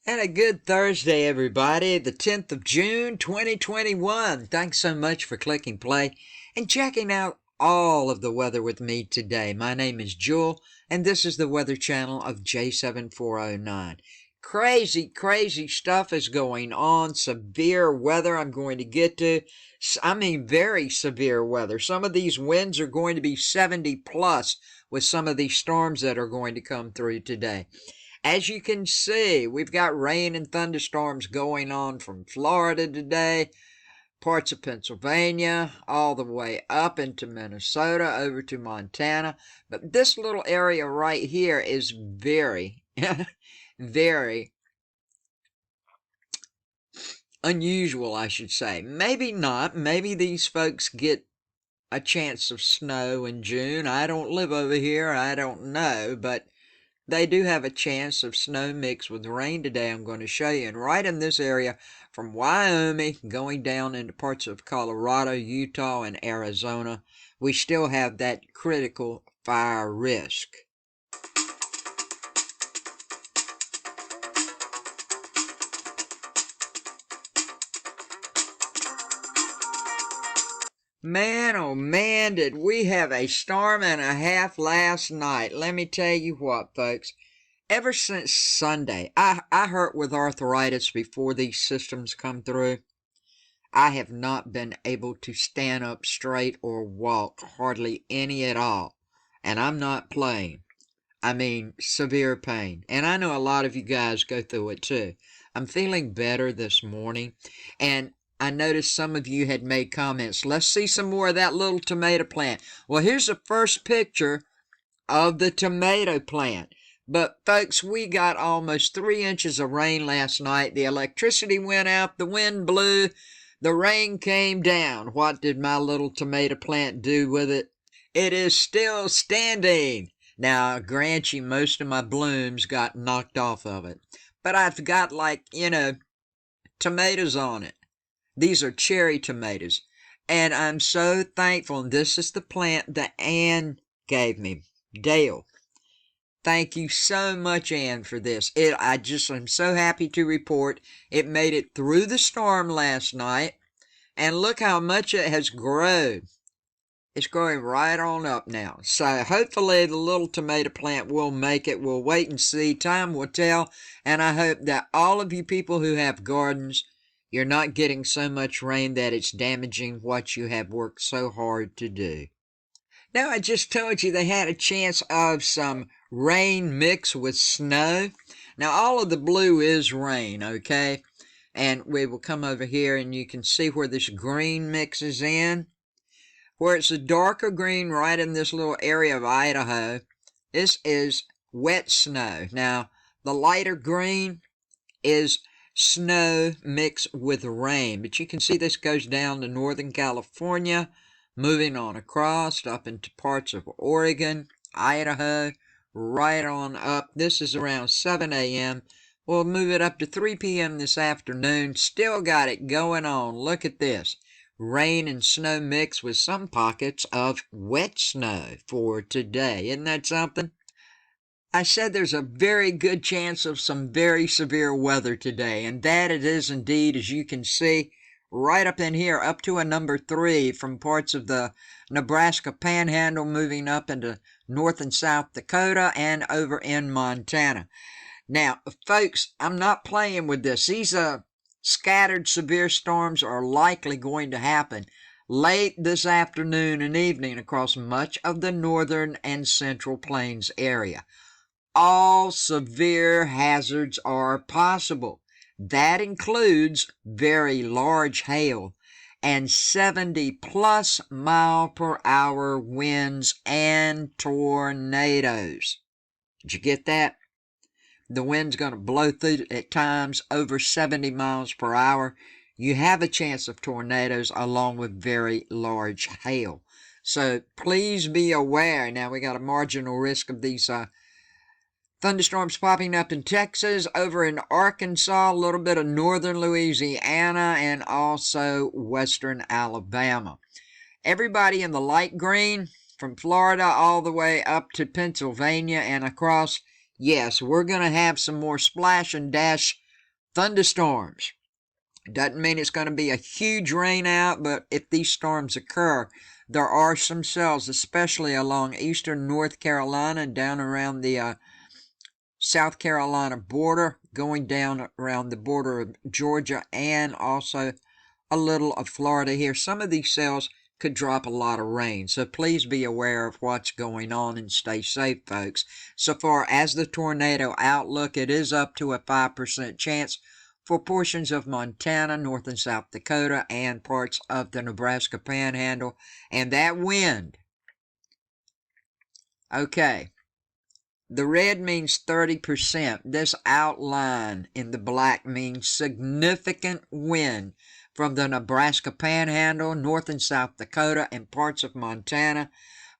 And a good Thursday, everybody, the 10th of June, 2021. Thanks so much for clicking play and checking out all of the weather with me today. My name is Jewel, and this is the Weather Channel of J7409. Crazy stuff is going on. Severe weather I'm going to get to. Very severe weather. Some of these winds are going to be 70 plus with some of these storms that are going to come through today. As you can see, we've got rain and thunderstorms going on from Florida today, parts of Pennsylvania, all the way up into Minnesota, over to Montana. But this little area right here is very, very unusual, I should say. Maybe not. Maybe these folks get a chance of snow in June. I don't live over here. I don't know, but they do have a chance of snow mixed with rain today, I'm going to show you. And right in this area, from Wyoming going down into parts of Colorado, Utah, and Arizona, we still have that critical fire risk. Man, oh man, did we have a storm and a half last night. Let me tell you what, folks. Ever since Sunday, I hurt with arthritis before these systems come through. I have not been able to stand up straight or walk hardly any at all. And I'm not playing. I mean, severe pain. And I know a lot of you guys go through it too. I'm feeling better this morning. And I noticed some of you had made comments. Let's see some more of that little tomato plant. Well, here's the first picture of the tomato plant. But folks, we got almost 3 inches of rain last night. The electricity went out, the wind blew, the rain came down. What did my little tomato plant do with it? It is still standing. Now, I grant you, most of my blooms got knocked off of it. But I've got tomatoes on it. These are cherry tomatoes. And I'm so thankful. And this is the plant that Ann gave me. Dale. Thank you so much, Ann, for this. I'm so happy to report it made it through the storm last night. And look how much it has grown. It's growing right on up now. So hopefully the little tomato plant will make it. We'll wait and see. Time will tell. And I hope that all of you people who have gardens, you're not getting so much rain that it's damaging what you have worked so hard to do. Now, I just told you they had a chance of some rain mixed with snow. Now, all of the blue is rain, okay? And we will come over here and you can see where this green mixes in. Where it's a darker green right in this little area of Idaho, this is wet snow. Now, the lighter green is snow mixed with rain. But you can see this goes down to Northern California, moving on across up into parts of Oregon, Idaho, right on up. This is around 7 a.m. We'll move it up to 3 p.m. this afternoon. Still got it going on. Look at this. Rain and snow mix with some pockets of wet snow for today. Isn't that something? I said there's a very good chance of some very severe weather today, and that it is indeed, as you can see, right up in here, up to a number 3 from parts of the Nebraska Panhandle, moving up into North and South Dakota and over in Montana. Now, folks, I'm not playing with this. These scattered severe storms are likely going to happen late this afternoon and evening across much of the northern and central plains area. All severe hazards are possible. That includes very large hail and 70+ mile per hour winds and tornadoes. Did you get that? The wind's going to blow through at times over 70 miles per hour. You have a chance of tornadoes along with very large hail. So please be aware. Now we got a marginal risk of these thunderstorms popping up in Texas, over in Arkansas, a little bit of northern Louisiana, and also western Alabama. Everybody in the light green, from Florida all the way up to Pennsylvania and across, yes, we're going to have some more splash and dash thunderstorms. Doesn't mean it's going to be a huge rain out, but if these storms occur, there are some cells, especially along eastern North Carolina and down around the South Carolina border, going down around the border of Georgia and also a little of Florida here. Some of these cells could drop a lot of rain, so please be aware of what's going on and stay safe, folks. So far as the tornado outlook, it is up to a 5% chance for portions of Montana, North and South Dakota, and parts of the Nebraska Panhandle. And that wind, okay, the red means 30%. This outline in the black means significant wind from the Nebraska Panhandle, North and South Dakota, and parts of Montana.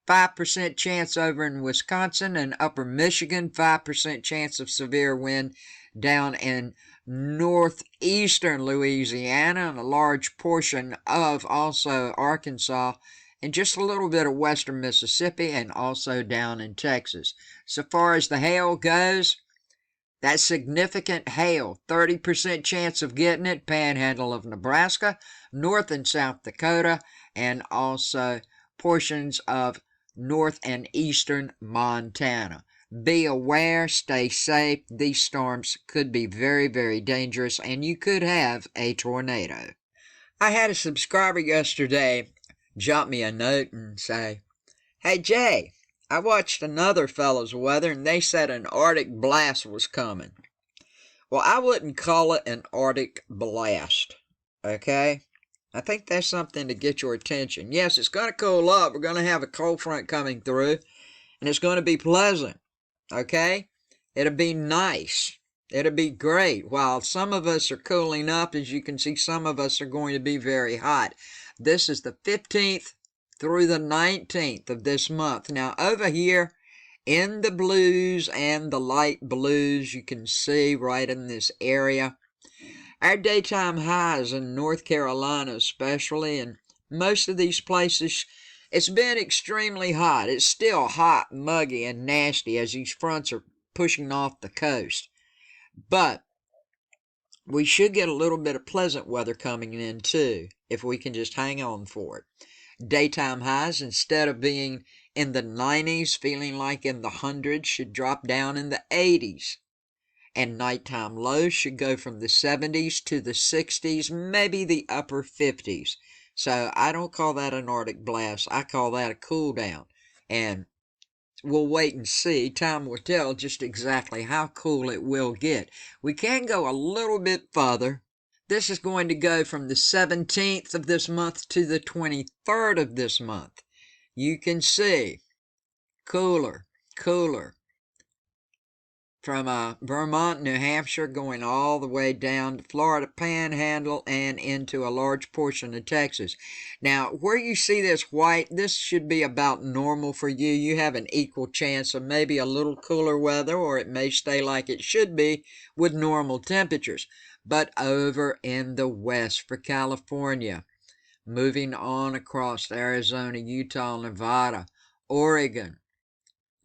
5% chance over in Wisconsin and upper Michigan. 5% chance of severe wind down in northeastern Louisiana and a large portion of also Arkansas and just a little bit of western Mississippi and also down in Texas. So far as the hail goes, that significant hail, 30% chance of getting it, Panhandle of Nebraska, North and South Dakota, and also portions of north and eastern Montana. Be aware, stay safe. These storms could be very, very dangerous, and you could have a tornado. I had a subscriber yesterday drop me a note and say, "Hey Jay, I watched another fellow's weather and they said an Arctic blast was coming." Well, I wouldn't call it an Arctic blast, okay? I think that's something to get your attention. Yes, it's going to cool up. We're going to have a cold front coming through, and it's going to be pleasant, okay? It'll be nice. It'll be great. While some of us are cooling up, as you can see, some of us are going to be very hot. This is the 15th through the 19th of this month. Now, over here in the blues and the light blues, you can see right in this area, our daytime highs in North Carolina especially, and most of these places, it's been extremely hot. It's still hot, muggy, and nasty as these fronts are pushing off the coast. But we should get a little bit of pleasant weather coming in too, if we can just hang on for it. Daytime highs, instead of being in the 90s, feeling like in the hundreds, should drop down in the 80s. And nighttime lows should go from the 70s to the 60s, maybe the upper 50s. So I don't call that an Arctic blast. I call that a cool down. And we'll wait and see. Time will tell just exactly how cool it will get. We can go a little bit further. This is going to go from the 17th of this month to the 23rd of this month. You can see cooler, cooler. From Vermont, New Hampshire, going all the way down to Florida Panhandle and into a large portion of Texas. Now, where you see this white, this should be about normal for you. You have an equal chance of maybe a little cooler weather, or it may stay like it should be with normal temperatures. But over in the west for California, moving on across Arizona, Utah, Nevada, Oregon,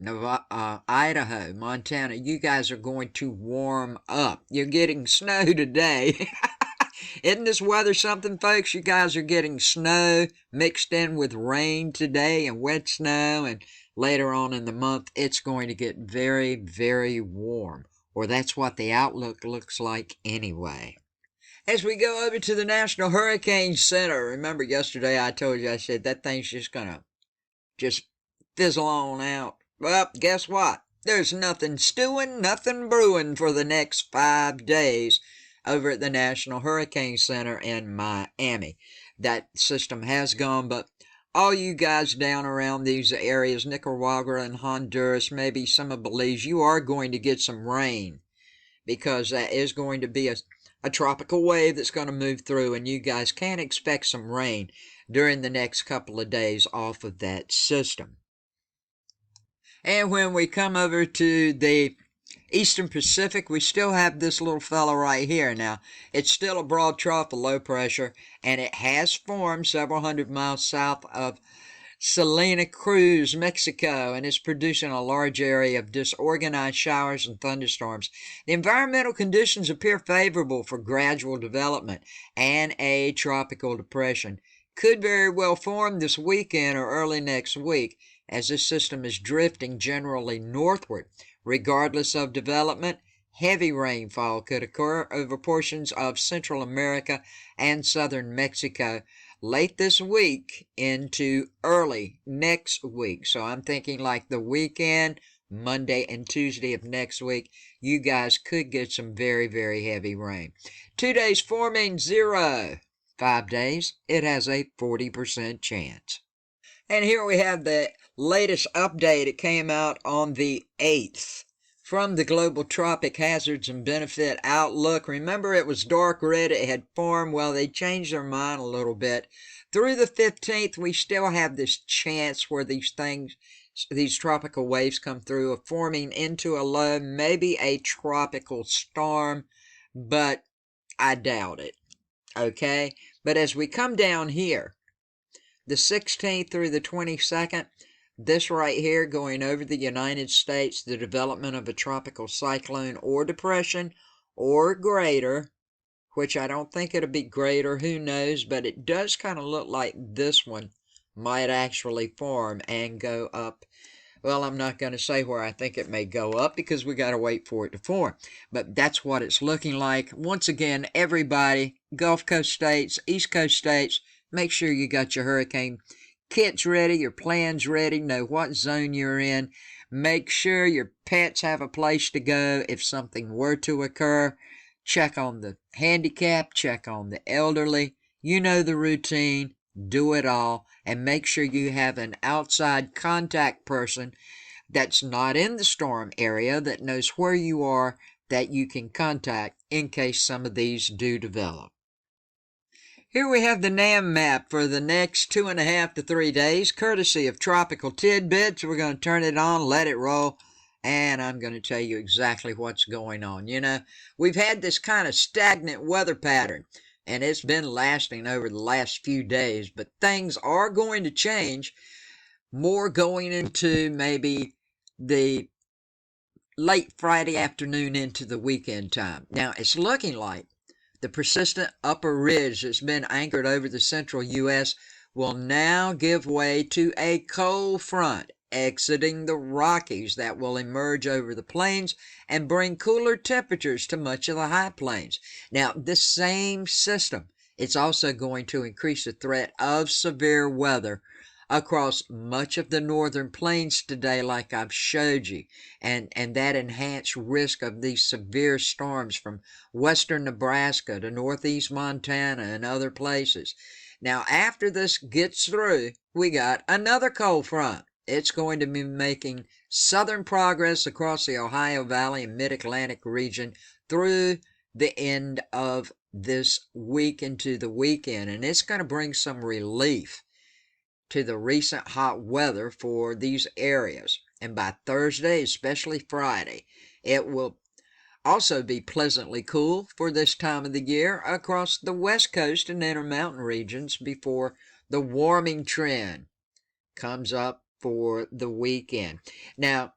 Idaho, Montana, you guys are going to warm up. You're getting snow today. Isn't this weather something, folks? You guys are getting snow mixed in with rain today and wet snow, and later on in the month, it's going to get very, very warm. Or that's what the outlook looks like anyway. As we go over to the National Hurricane Center, remember yesterday I told you, I said that thing's just going to just fizzle on out. Well, guess what? There's nothing stewing, nothing brewing for the next 5 days over at the National Hurricane Center in Miami. That system has gone, but all you guys down around these areas, Nicaragua and Honduras, maybe some of Belize, you are going to get some rain because that is going to be a tropical wave that's going to move through, and you guys can expect some rain during the next couple of days off of that system. And when we come over to the Eastern Pacific, we still have this little fella right here. Now, it's still a broad trough of low pressure, and it has formed several hundred miles south of Salina Cruz, Mexico, and is producing a large area of disorganized showers and thunderstorms. The environmental conditions appear favorable for gradual development, and a tropical depression could very well form this weekend or early next week as this system is drifting generally northward. Regardless of development, heavy rainfall could occur over portions of Central America and southern Mexico late this week into early next week. So I'm thinking like the weekend, Monday and Tuesday of next week, you guys could get some very, very heavy rain. 2 days forming 0. 5 days, it has a 40% chance. And here we have the latest update. It came out on the 8th from the Global Tropic Hazards and Benefit Outlook. Remember, it was dark red. It had formed. Well, they changed their mind a little bit. Through the 15th, we still have this chance where these tropical waves come through of forming into a low, maybe a tropical storm, but I doubt it. Okay? But as we come down here, the 16th through the 22nd, this right here going over the United States, the development of a tropical cyclone or depression or greater, which I don't think it'll be greater, who knows, but it does kind of look like this one might actually form and go up. Well, I'm not going to say where I think it may go up because we got to wait for it to form. But that's what it's looking like. Once again, everybody, Gulf Coast states, East Coast states, make sure you got your hurricane kits ready, your plans ready, know what zone you're in. Make sure your pets have a place to go if something were to occur. Check on the handicapped, check on the elderly. You know the routine. Do it all, and make sure you have an outside contact person that's not in the storm area that knows where you are that you can contact in case some of these do develop. Here we have the NAM map for the next 2.5 to 3 days, courtesy of Tropical Tidbits. We're going to turn it on, let it roll, and I'm going to tell you exactly what's going on. You know, we've had this kind of stagnant weather pattern, and it's been lasting over the last few days, but things are going to change, more going into maybe the late Friday afternoon into the weekend time. Now, it's looking like the persistent upper ridge that's been anchored over the central U.S. will now give way to a cold front exiting the Rockies that will emerge over the plains and bring cooler temperatures to much of the high plains. Now, this same system, it's also going to increase the threat of severe weather across much of the northern plains today, like I've showed you, and that enhanced risk of these severe storms from western Nebraska to northeast Montana and other places. Now, after this gets through, we got another cold front. It's going to be making southern progress across the Ohio Valley and Mid-Atlantic region through the end of this week into the weekend, and it's going to bring some relief to the recent hot weather for these areas. And by Thursday, especially Friday, it will also be pleasantly cool for this time of the year across the West Coast and Intermountain regions before the warming trend comes up for the weekend. Now,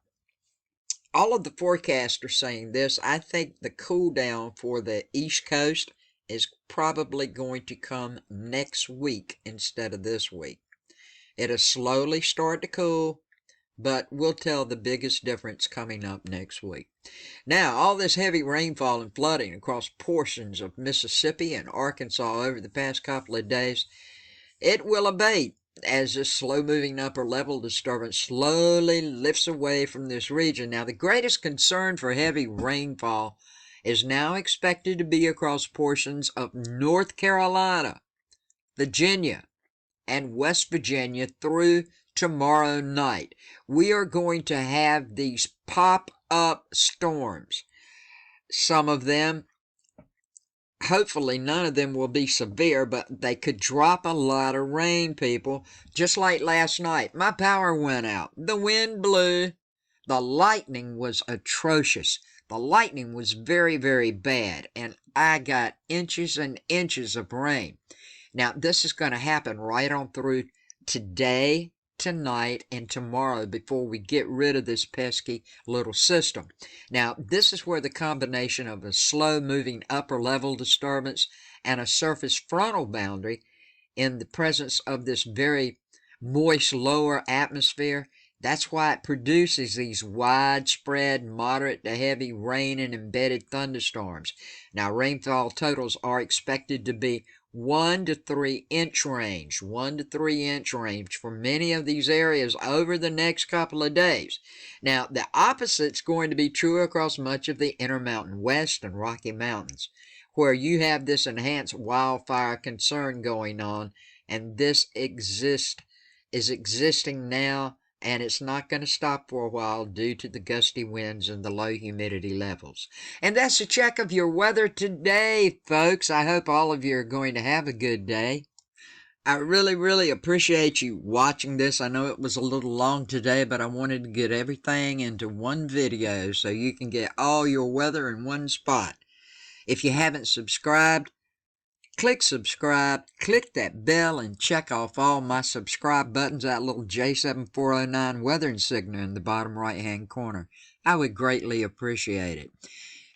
all of the forecasts are saying this. I think the cool down for the East Coast is probably going to come next week instead of this week. It'll slowly start to cool, but we'll tell the biggest difference coming up next week. Now, all this heavy rainfall and flooding across portions of Mississippi and Arkansas over the past couple of days, it will abate as this slow-moving upper-level disturbance slowly lifts away from this region. Now, the greatest concern for heavy rainfall is now expected to be across portions of North Carolina, Virginia, and West Virginia through tomorrow night. We are going to have these pop-up storms. Some of them, hopefully none of them will be severe, but they could drop a lot of rain, people. Just like last night, my power went out. The wind blew. The lightning was atrocious. The lightning was very, very bad, and I got inches and inches of rain. Now, this is going to happen right on through today, tonight and tomorrow before we get rid of this pesky little system. Now, this is where the combination of a slow-moving upper-level disturbance and a surface frontal boundary in the presence of this very moist lower atmosphere, that's why it produces these widespread, moderate to heavy rain and embedded thunderstorms. Now, rainfall totals are expected to be 1 to 3 inch range, 1 to 3 inch range for many of these areas over the next couple of days. Now, the opposite's going to be true across much of the Intermountain West and Rocky Mountains, where you have this enhanced wildfire concern going on, and this is existing now, and it's not going to stop for a while due to the gusty winds and the low humidity levels. And that's a check of your weather today, folks. I hope all of you are going to have a good day. I really appreciate you watching this. I know it was a little long today, but I wanted to get everything into one video so you can get all your weather in one spot. If you haven't subscribed, click subscribe, click that bell, and check off all my subscribe buttons, that little J7409 weather insignia in the bottom right-hand corner. I would greatly appreciate it.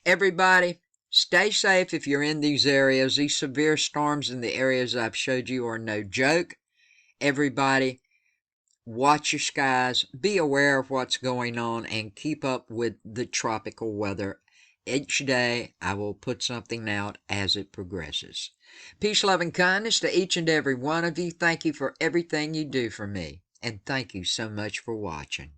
Everybody, stay safe if you're in these areas. These severe storms in the areas I've showed you are no joke. Everybody, watch your skies, be aware of what's going on, and keep up with the tropical weather. Each day, I will put something out as it progresses. Peace, love, and kindness to each and every one of you. Thank you for everything you do for me, and thank you so much for watching.